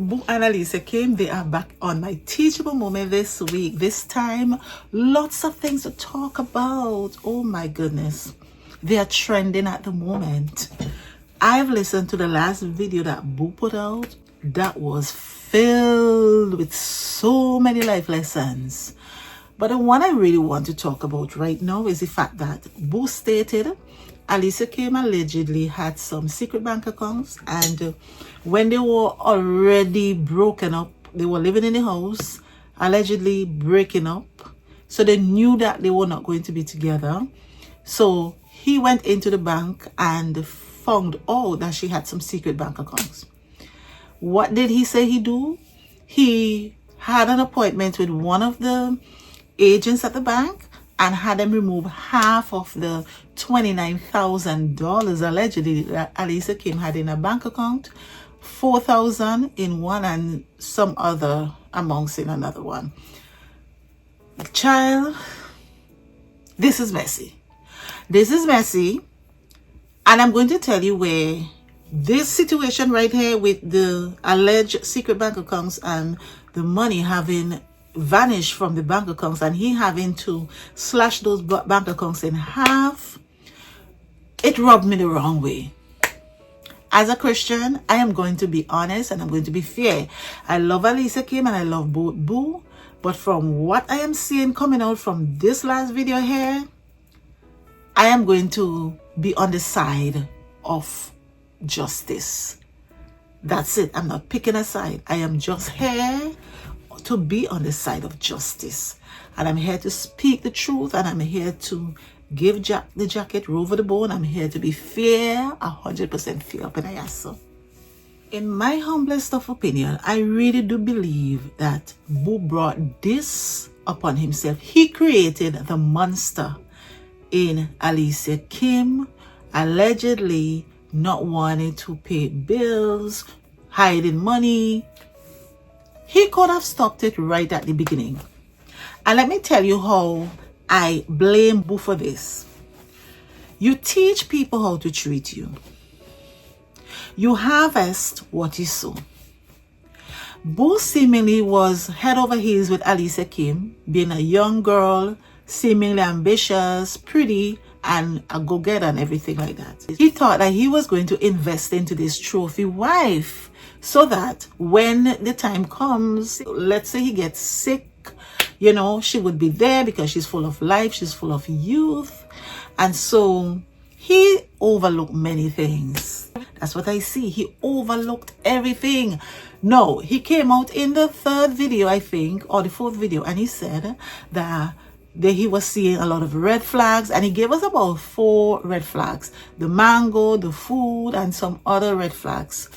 Boo and Alicia Kim, they are back on my teachable moment this week. This time, lots of things to talk about. Oh my goodness. They are trending at the moment. I've listened to the last video that Boo put out. That was filled with so many life lessons. But the one I really want to talk about right now is the fact that Boo stated Alicia Kim allegedly had some secret bank accounts, and when they were already broken up, they were living in the house, allegedly breaking up. So they knew that they were not going to be together. So he went into the bank and found out that she had some secret bank accounts. What did he say he do? He had an appointment with one of the agents at the bank and had them remove half of the $29,000 allegedly that Alicia Kim had in a bank account, $4,000 in one and some other amounts in another one. Child, this is messy. This is messy, and I'm going to tell you where this situation right here with the alleged secret bank accounts and the money having vanished from the bank accounts and he having to slash those bank accounts in half, it rubbed me the wrong way. As a Christian, I am going to be honest and I'm going to be fair. I love Alicia Kim and I love both Boo, but from what I am seeing coming out from this last video here, I am going to be on the side of justice. That's it. I'm not picking a side. I am just here to be on the side of justice, and I'm here to speak the truth, and I'm here to give the jacket over the bone. I'm here to be fair, 100% fair up in a yasso. In my humblest of opinion, I really do believe that Boo brought this upon himself. He created the monster in Alicia Kim, allegedly not wanting to pay bills, hiding money. He could have stopped it right at the beginning. And let me tell you how I blame Boo for this. You teach people how to treat you. You harvest what you sow. Boo seemingly was head over heels with Alicia Kim, being a young girl, seemingly ambitious, pretty, and a go-getter and everything like that. He thought that he was going to invest into this trophy wife so that when the time comes, let's say he gets sick, you know, she would be there because she's full of life, she's full of youth. And so he overlooked many things. That's what I see. He overlooked everything. No, he came out in the third video, I think, or the fourth video, and he said that he was seeing a lot of red flags, and he gave us about 4 red flags: the mango, the food, and some other red flags.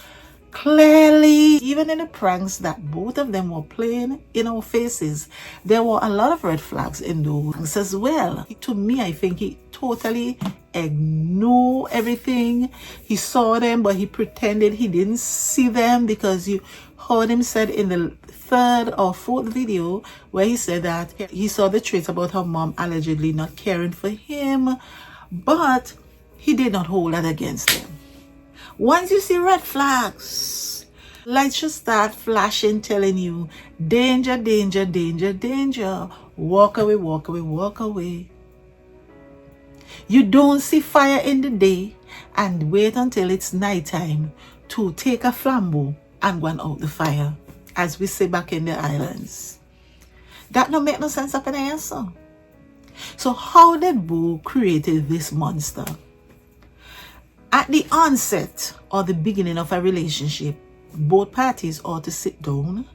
Clearly, even in the pranks that both of them were playing in our faces, there were a lot of red flags in those pranks as well. To me, I think he totally ignored everything. He saw them, but he pretended he didn't see them, because you heard him said in the third or fourth video where he said that he saw the traits about her mom allegedly not caring for him, but he did not hold that against them. Once you see red flags, lights should start flashing, telling you danger, danger, danger, danger. Walk away, walk away, walk away. You don't see fire in the day and wait until it's nighttime to take a flambeau and go out the fire, as we say back in the islands. That don't make no sense up in here, so. So how did Boo create this monster? At the onset or the beginning of a relationship, both parties ought to sit down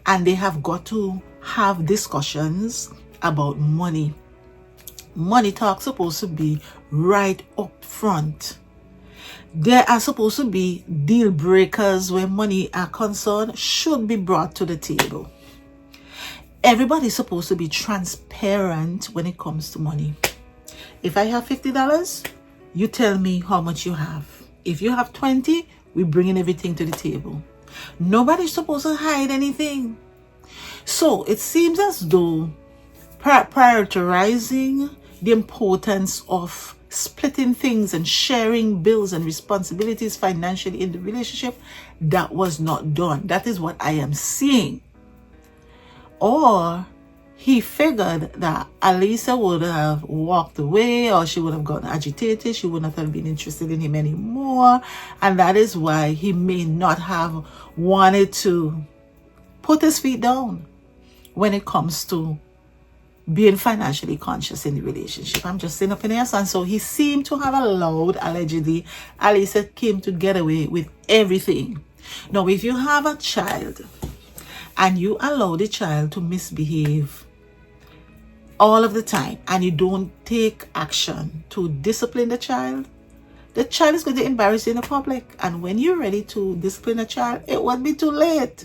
and they have got to have discussions about money. Money talk supposed to be right up front. There are supposed to be deal breakers where money are concerned, should be brought to the table. Everybody's supposed to be transparent when it comes to money. If I have $50, you tell me how much you have. If you have 20, we're bringing everything to the table. Nobody's supposed to hide anything. So it seems as though prioritizing the importance of splitting things and sharing bills and responsibilities financially in the relationship. That was not done. That is what I am seeing. Or he figured that Alicia would have walked away, or she would have gotten agitated. She would not have been interested in him anymore. And that is why he may not have wanted to put his feet down when it comes to being financially conscious in the relationship. I'm just saying up in here. And so he seemed to have allowed, allegedly, Alicia Kim to get away with everything. Now, if you have a child and you allow the child to misbehave all of the time and you don't take action to discipline the child is going to embarrass you in the public. And when you're ready to discipline a child, it won't be too late.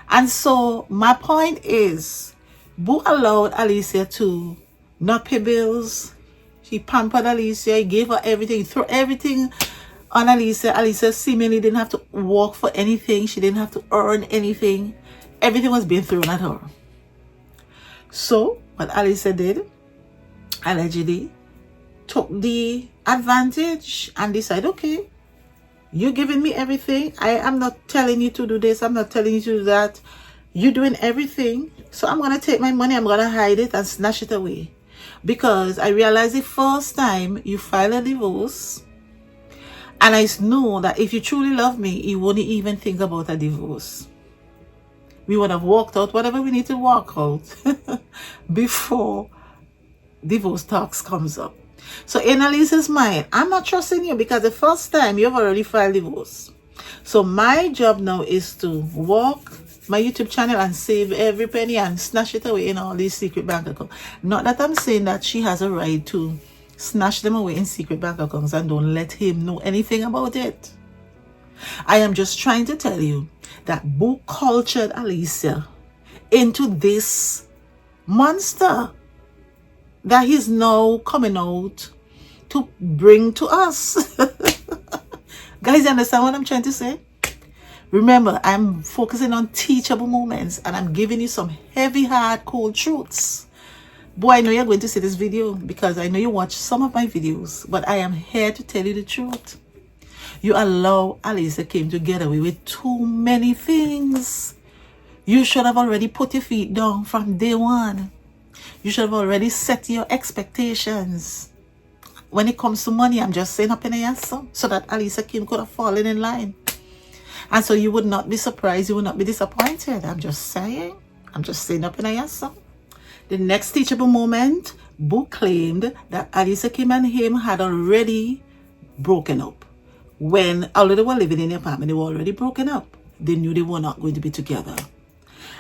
And so my point is, Boo allowed Alicia to not pay bills. He pampered Alicia. He gave her everything. He threw everything on Alicia. Alicia seemingly didn't have to work for anything. She didn't have to earn anything. Everything was being thrown at her. So what Alicia did, allegedly, took the advantage and decided, okay, you're giving me everything. I am not telling you to do this. I'm not telling you to do that. You're doing everything. So I'm going to take my money. I'm going to hide it and snatch it away. Because I realized the first time you file a divorce, and I know that if you truly love me, you wouldn't even think about a divorce. We would have walked out whatever we need to walk out before divorce talks comes up. So in Alicia's mind, I'm not trusting you because the first time you've already filed divorce. So my job now is to walk my YouTube channel and save every penny and snatch it away in all these secret bank accounts. Not that I'm saying that she has a right to snatch them away in secret bank accounts and don't let him know anything about it. I am just trying to tell you that Boo cultured Alicia into this monster that he's now coming out to bring to us. Guys, you understand what I'm trying to say? Remember, I'm focusing on teachable moments and I'm giving you some heavy, hard, cold truths. Boy, I know you're going to see this video because I know you watch some of my videos, but I am here to tell you the truth. You allow Alicia Kim to get away with too many things. You should have already put your feet down from day one. You should have already set your expectations. When it comes to money, I'm just saying up in the answer so that Alicia Kim could have fallen in line. And so you would not be surprised, you would not be disappointed. I'm just saying. I'm just saying up in the answer. The next teachable moment, Boo claimed that Alicia Kim and him had already broken up. Although they were living in the apartment, they were already broken up. They knew they were not going to be together.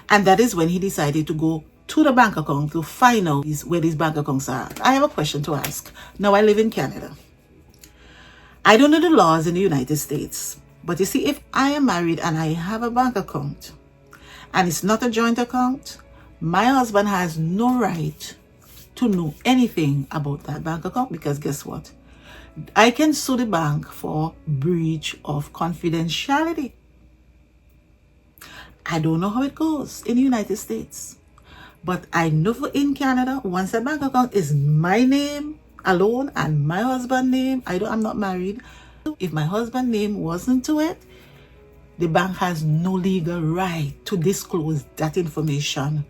And that is when he decided to go to the bank account to find out where these bank accounts are. I have a question to ask. Now, I live in Canada. I don't know the laws in the United States. But you see, if I am married and I have a bank account and it's not a joint account, my husband has no right to know anything about that bank account because guess what? I can sue the bank for breach of confidentiality. I don't know how it goes in the United States, but I know for in Canada, once a bank account is my name alone and my husband's name, I'm not married. If my husband's name wasn't to it, the bank has no legal right to disclose that information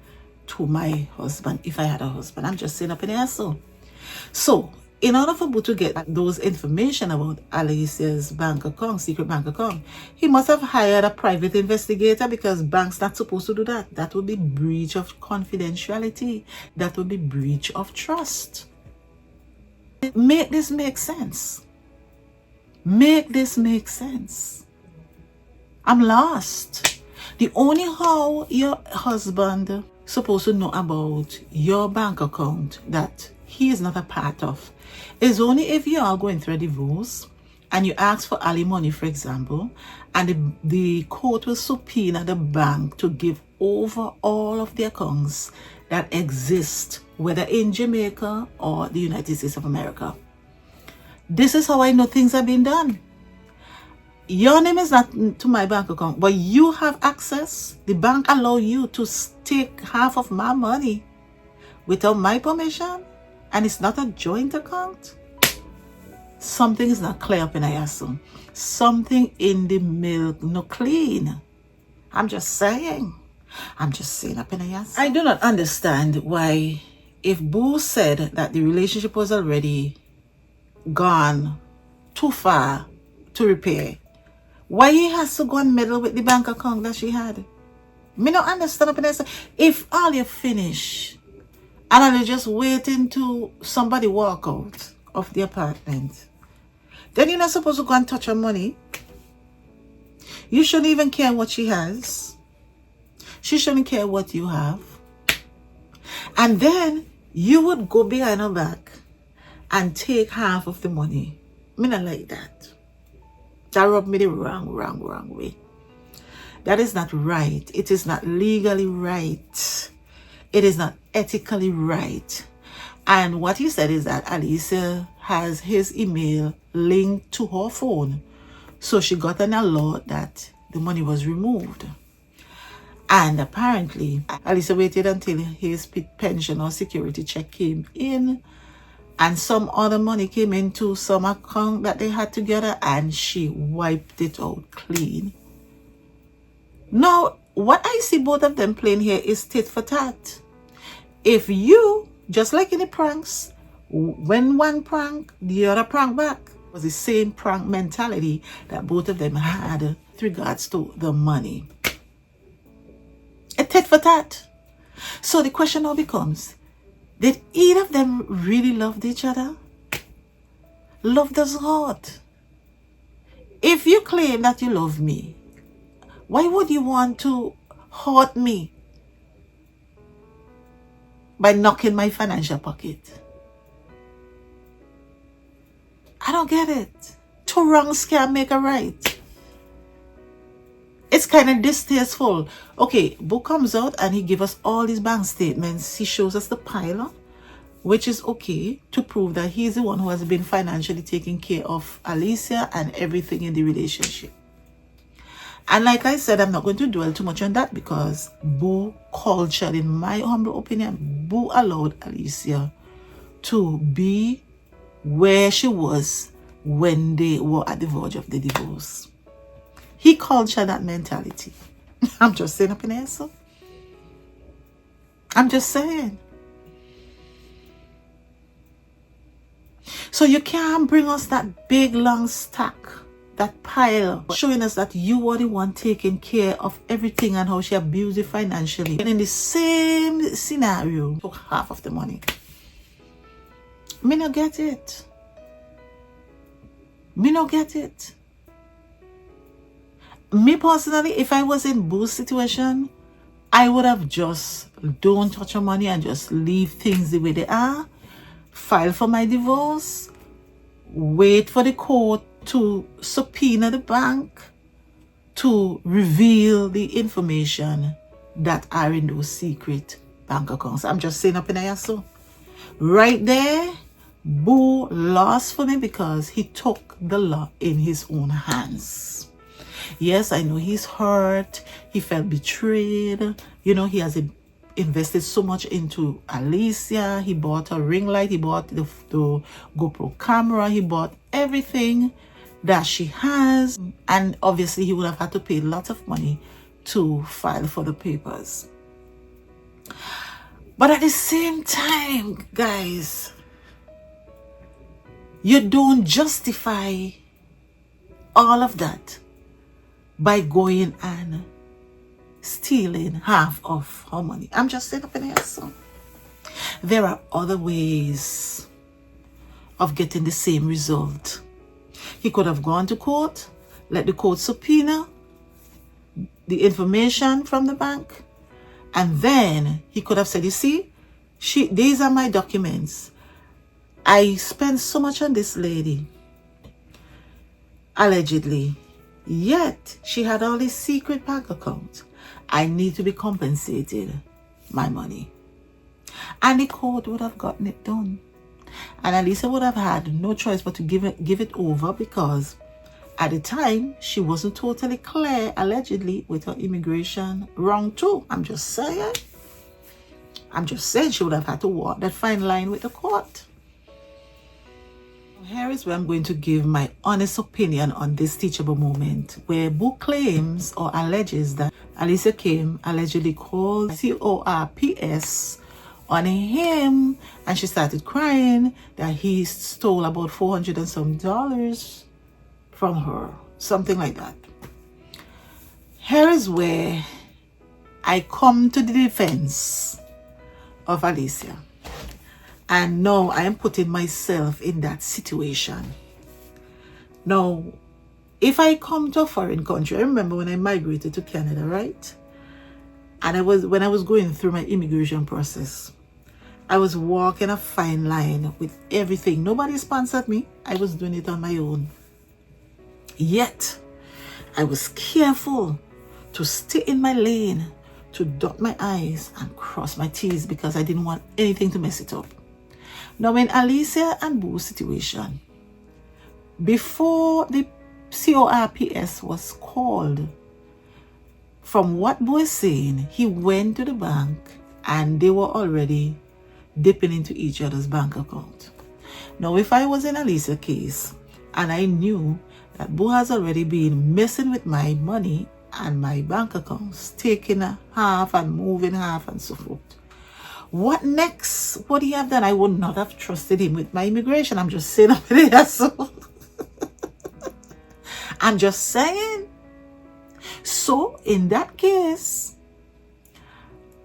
to my husband if I had a husband. I'm just saying up in there. So in order for Boo to get those information about Alicia's bank account, secret bank account, he must have hired a private investigator because banks not supposed to do that. That would be breach of confidentiality. That would be breach of trust. Make this make sense. Make this make sense. I'm lost. The only how your husband supposed to know about your bank account that he is not a part of is only if you are going through a divorce and you ask for alimony, for example, and the court will subpoena the bank to give over all of the accounts that exist, whether in Jamaica or the United States of America. This is how I know things are being done. Your name is not to my bank account, but you have access. The bank allow you to take half of my money without my permission, and it's not a joint account. something is not clear up in Ayasu. Something in the milk no clean. I'm just saying. I'm just saying up in Ayasu. I do not understand why, if Boo said that the relationship was already gone too far to repair, why he has to go and meddle with the bank account that she had. Me don't understand up in Ayasu. If all you finish and you're just waiting to somebody walk out of the apartment, then you're not supposed to go and touch her money. You shouldn't even care what she has. She shouldn't care what you have. And then you would go behind her back and take half of the money. Me not like that. That rubbed me the wrong way. That is not right. It is not legally right. It is not ethically right. And what he said is that Alicia has his email linked to her phone. So she got an alert that the money was removed. And apparently, Alicia waited until his pension or security check came in. And some other money came into some account that they had together. And she wiped it out clean. Now, what I see both of them playing here is tit for tat. If you, just like in the pranks, when one prank, the other prank back, was the same prank mentality that both of them had with regards to the money. A tit for tat. So the question now becomes, did either of them really love each other? Love does hurt. If you claim that you love me, why would you want to hurt me by knocking my financial pocket? I don't get it. Two wrongs can't make a right. It's kind of distasteful. Okay, Boo comes out and he gives us all these bank statements. He shows us the pile, which is okay, to prove that he's the one who has been financially taking care of Alicia and everything in the relationship. And like I said, I'm not going to dwell too much on that because Boo cultured, in my humble opinion, Boo allowed Alicia to be where she was when they were at the verge of the divorce. He cultured that mentality. I'm just saying up in here, so. I'm just saying. So you can't bring us that big long stack, that pile, showing us that you were the one taking care of everything and how she abused you financially. And in the same scenario, took half of the money. Me not get it. Me not get it. Me personally, if I was in Boo's situation, I would have just don't touch your money and just leave things the way they are. File for my divorce. Wait for the court to subpoena the bank to reveal the information that are in those secret bank accounts. I'm just saying up in there, so. Right there, Boo lost for me because he took the law in his own hands. Yes, I know he's hurt. He felt betrayed. You know, he has invested so much into Alicia. He bought a ring light. He bought the GoPro camera. He bought everything that she has. And obviously, he would have had to pay lots of money to file for the papers. But at the same time, guys, you don't justify all of that by going and stealing half of her money. I'm just saying up in here, so. There are other ways of getting the same result. He could have gone to court, let the court subpoena the information from the bank, and then he could have said, you see, these are my documents. I spent so much on this lady, allegedly, yet she had all these secret bank accounts. I need to be compensated my money. And the court would have gotten it done. And Alicia would have had no choice but to give it over, because at the time she wasn't totally clear, allegedly, with her immigration wrong too. I'm just saying she would have had to walk that fine line with the court. Here is where I'm going to give my honest opinion on this teachable moment, where Boo claims or alleges that Alicia Kim allegedly called CORPS on him, and she started crying that he stole about $400 and some from her, something like that. Here is where I come to the defense of Alicia. And now I am putting myself in that situation. Now, if I come to a foreign country, I remember when I migrated to Canada, right? And when I was going through my immigration process, I was walking a fine line with everything. Nobody sponsored me. I was doing it on my own. Yet, I was careful to stay in my lane, to dot my I's and cross my T's, because I didn't want anything to mess it up. Now, in Alicia and Boo's situation, before the CORPS was called, from what Boo is saying, he went to the bank and they were already dipping into each other's bank account. Now, if I was in Alicia's case and I knew that Boo has already been messing with my money and my bank accounts, taking a half and moving half and so forth, what next would he have done? I would not have trusted him with my immigration. I'm just saying up there, so I'm just saying. So in that case,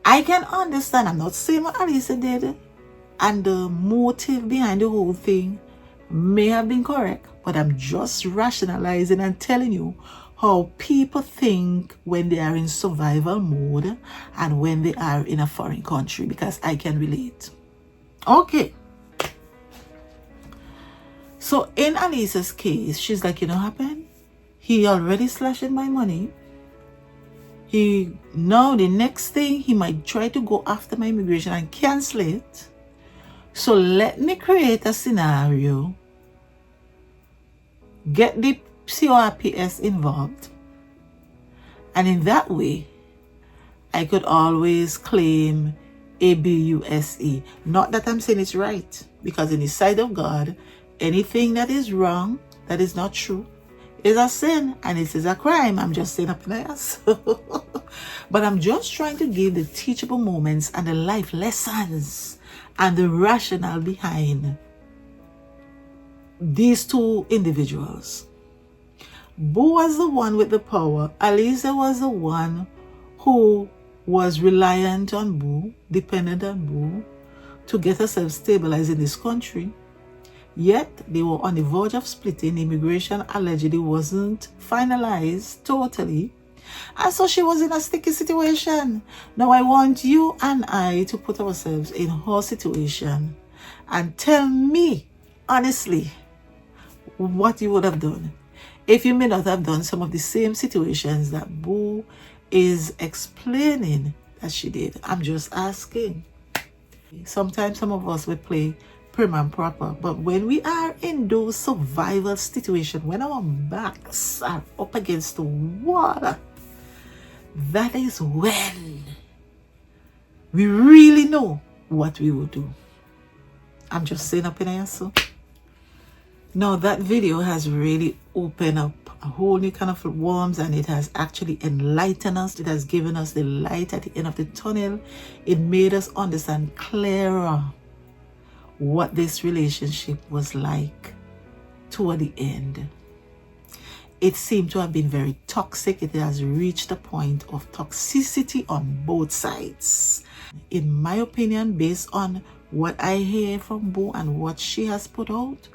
I can understand. I'm not saying what Alicia did and the motive behind the whole thing may have been correct, but I'm just rationalizing and telling you how people think when they are in survival mode and when they are in a foreign country, because I can relate. Okay. So in Alicia's case, she's like, you know what happened? He already slashed my money. Now the next thing, he might try to go after my immigration and cancel it. So let me create a scenario, get the CORPS involved, and in that way I could always claim ABUSE. Not that I'm saying it's right, because in the sight of God, anything that is wrong, that is not true, is a sin and it is a crime. I'm just saying up in the ass. But I'm just trying to give the teachable moments and the life lessons and the rationale behind these two individuals. Boo was the one with the power. Alicia was the one who was reliant on Boo, dependent on Boo, to get herself stabilized in this country. Yet they were on the verge of splitting. Immigration allegedly wasn't finalized totally, and so she was in a sticky situation. Now I want you and I to put ourselves in her situation and tell me honestly what you would have done if you may not have done some of the same situations that Boo is explaining that she did. I'm just asking. Sometimes some of us will play prim and proper, but when we are in those survival situations, when our backs are up against the water, that is when we really know what we will do. I'm just saying up in here, so. Now that video has really opened up a whole new kind of worms, and it has actually enlightened us. It has given us the light at the end of the tunnel. It made us understand clearer what this relationship was like toward the end. It seemed to have been very toxic. It has reached a point of toxicity on both sides. In my opinion, based on what I hear from Boo and what she has put out,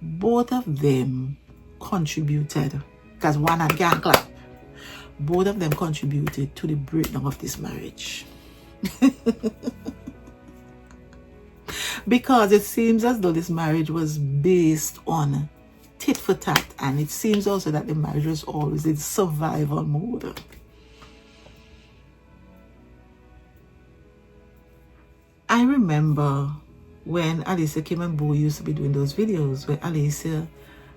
both of them contributed, because one hand can't clap. Both of them contributed to the breakdown of this marriage. Because it seems as though this marriage was based on tit for tat, and it seems also that the marriage was always in survival mode. I remember when Alicia Kim and Boo used to be doing those videos where Alicia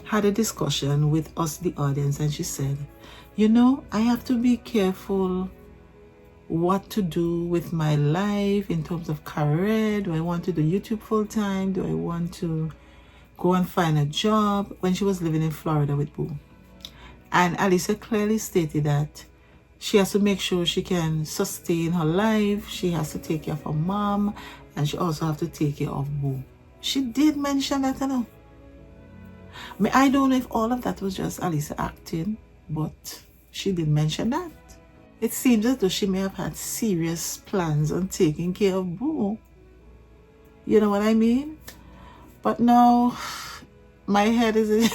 had a discussion with us, the audience, and she said, you know, I have to be careful what to do with my life in terms of career. Do I want to do YouTube full time? Do I want to go and find a job when she was living in Florida with Boo. And Alicia clearly stated that she has to make sure she can sustain her life. She has to take care of her mom, and she also has to take care of Boo. She did mention that, you know. I don't know if all of that was just Alicia acting, but she did mention that. It seems as though she may have had serious plans on taking care of Boo. You know what I mean? But now, my head is...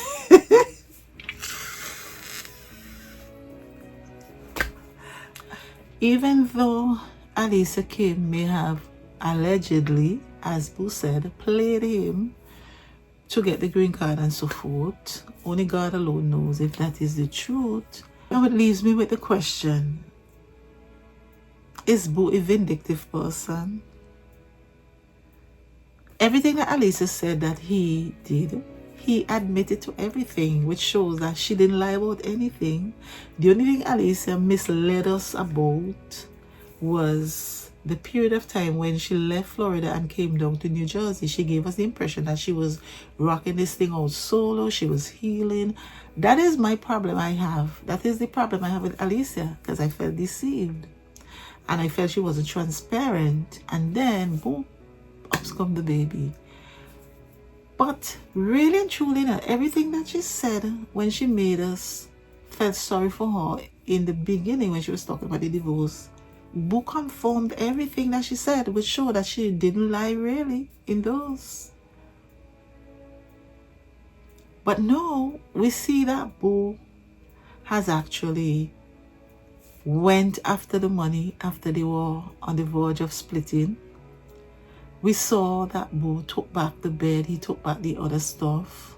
Even though Alicia Kim may have allegedly, as Boo said, played him to get the green card and so forth, only God alone knows if that is the truth. Now it leaves me with the question, is Boo a vindictive person? Everything that Alicia said that he did, he admitted to everything, which shows that she didn't lie about anything. The only thing Alicia misled us about was the period of time when she left Florida and came down to New Jersey. She gave us the impression that she was rocking this thing out solo, she was healing. That is my problem I have. That is the problem I have with Alicia, because I felt deceived. And I felt she wasn't transparent. And then, boom, ups come the baby. But really and truly, everything that she said when she made us felt sorry for her in the beginning when she was talking about the divorce, Boo confirmed everything that she said, which showed that she didn't lie really in those. But no, we see that Boo has actually went after the money after they were on the verge of splitting. We saw that Boo took back the bed, he took back the other stuff.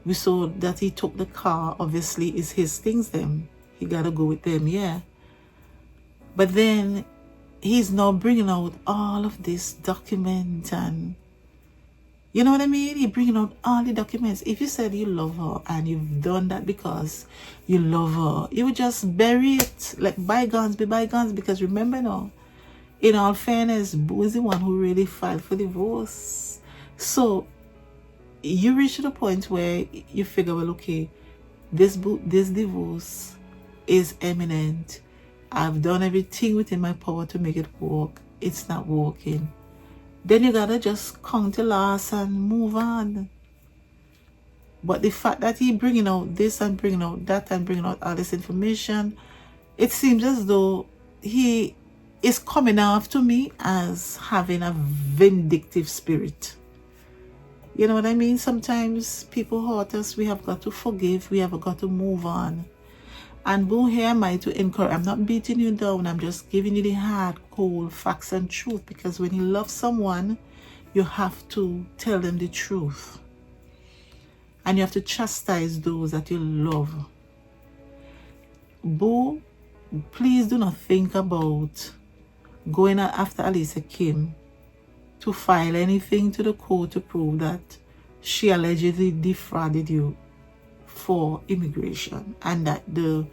We saw that he took the car, obviously it's his things then. He gotta go with them, yeah. But then he's now bringing out all of this document and, you know what I mean? He's bringing out all the documents. If you said you love her and you've done that because you love her, you would just bury it, like bygones be bygones, because remember now, in all fairness, Boo is the one who really filed for divorce. So you reach to the point where you figure, well, okay, this divorce is imminent. I've done everything within my power to make it work. It's not working. Then you gotta just count the loss and move on. But the fact that he bringing out this and bringing out that and bringing out all this information, it seems as though he is coming off to me as having a vindictive spirit. You know what I mean? Sometimes people hurt us. We have got to forgive. We have got to move on. And Boo, here am I to encourage. I'm not beating you down. I'm just giving you the hard, cold facts and truth. Because when you love someone, you have to tell them the truth. And you have to chastise those that you love. Boo, please do not think about going after Alicia Kim to file anything to the court to prove that she allegedly defrauded you for immigration and that the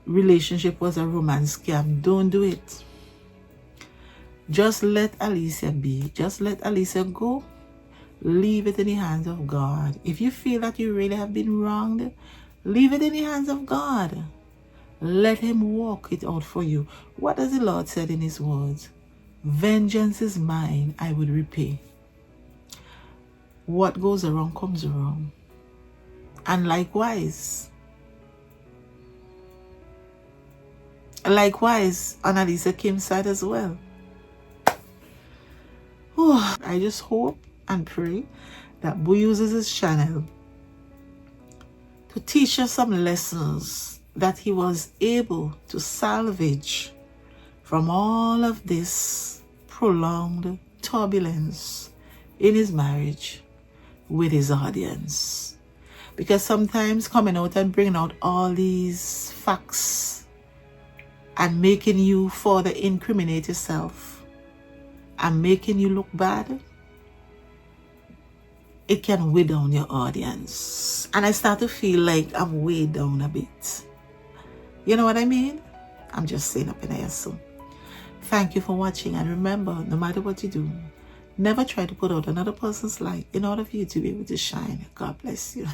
relationship was a romance scam. Don't do it. Just let Alicia be. Just let Alicia go. Leave it in the hands of God. If you feel that you really have been wronged, leave it in the hands of God. Let him walk it out for you. What does the Lord said in his words? Vengeance is mine, I will repay. What goes around comes around. And likewise on Alicia Kim's side as well. I just hope and pray that Boo uses his channel to teach us some lessons that he was able to salvage from all of this prolonged turbulence in his marriage with his audience. Because sometimes coming out and bringing out all these facts and making you further incriminate yourself and making you look bad, it can weigh down your audience. And I start to feel like I'm weighed down a bit. You know what I mean? I'm just saying up in here. So thank you for watching, and remember, no matter what you do, Never try to put out another person's light in order for you to be able to shine. God bless you.